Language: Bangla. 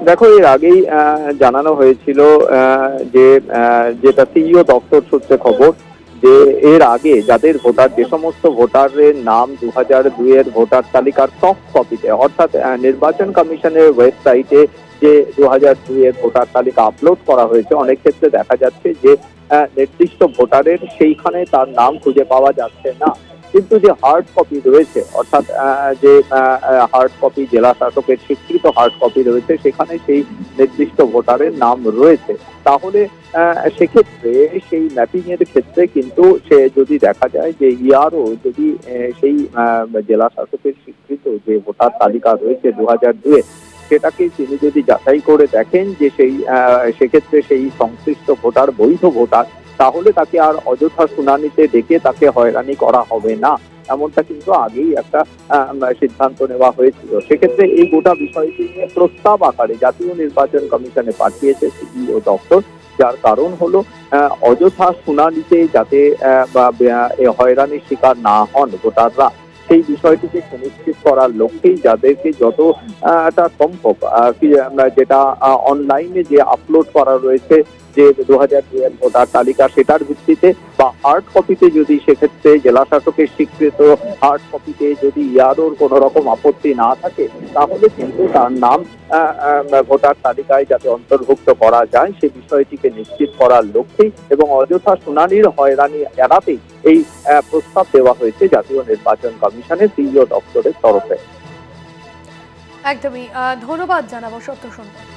দেখো, এর আগেই জানানো হয়েছিল যে যেটা সিইও দপ্তর সূত্রে খবর, যে এর আগে যাদের ভোটার, যে সমস্ত ভোটারের নাম 2002 এর ভোটার তালিকার সফট কপিতে, অর্থাৎ নির্বাচন কমিশনের ওয়েবসাইটে যে 2002 এর ভোটার তালিকা আপলোড করা হয়েছে, অনেক ক্ষেত্রে দেখা যাচ্ছে যে নির্দিষ্ট ভোটারের সেইখানে তার নাম খুঁজে পাওয়া যাচ্ছে না। কিন্তু যে হার্ড কপি রয়েছে, অর্থাৎ যে হার্ড কপি, জেলা শাসকের স্বীকৃত হার্ড কপি রয়েছে, সেখানে সেই নির্দিষ্ট ভোটারের নাম রয়েছে। তাহলে সেক্ষেত্রে সেই ম্যাপিং এর ক্ষেত্রে কিন্তু সে যদি দেখা যায় যে ইয়ারও যদি সেই জেলা শাসকের স্বীকৃত যে ভোটার তালিকা রয়েছে 2002 সেটাকে তিনি যদি যাচাই করে দেখেন যে সেই সেক্ষেত্রে সেই সংশ্লিষ্ট ভোটার বৈধ ভোটার, তাহলে তাকে আর অযথা শুনানিতে ডেকে তাকে হয়রানি করা হবে না, এমনটা কিন্তু আগেই একটা সিদ্ধান্ত নেওয়া হয়েছিল। সেক্ষেত্রে এই গোটা বিষয়টি নিয়ে প্রস্তাব আকারে জাতীয় নির্বাচন কমিশনে পাঠিয়েছে সিইও দপ্তর, যার কারণ হলো অযথা শুনানিতে যাতে হয়রানির শিকার না হন ভোটাররা, সেই বিষয়টিকে সুনিশ্চিত করার লক্ষ্যেই যাদেরকে যতটা সম্ভব যেটা অনলাইনে যে আপলোড করা রয়েছে যে 2002 এর ভোটার তালিকা, সেটার ভিত্তিতে বা হার্ড কপিতে যদি সেক্ষেত্রে জেলা শাসকের স্বীকৃত হার্ড কপিতে যদি ইয়ারোর কোনো রকম আপত্তি না থাকে, তাহলে কিন্তু তার নাম ভোটার তালিকায় যাতে অন্তর্ভুক্ত করা যায় সে বিষয়টিকে নিশ্চিত করার লক্ষ্যেই এবং অযথা শুনানির হয়রানি এড়াতেই এই প্রস্তাব দেওয়া হয়েছে জাতীয় নির্বাচন কমিশনের সিইও দপ্তরের তরফে। একদমই ধন্যবাদ জানাবো সত্য সুন্দর।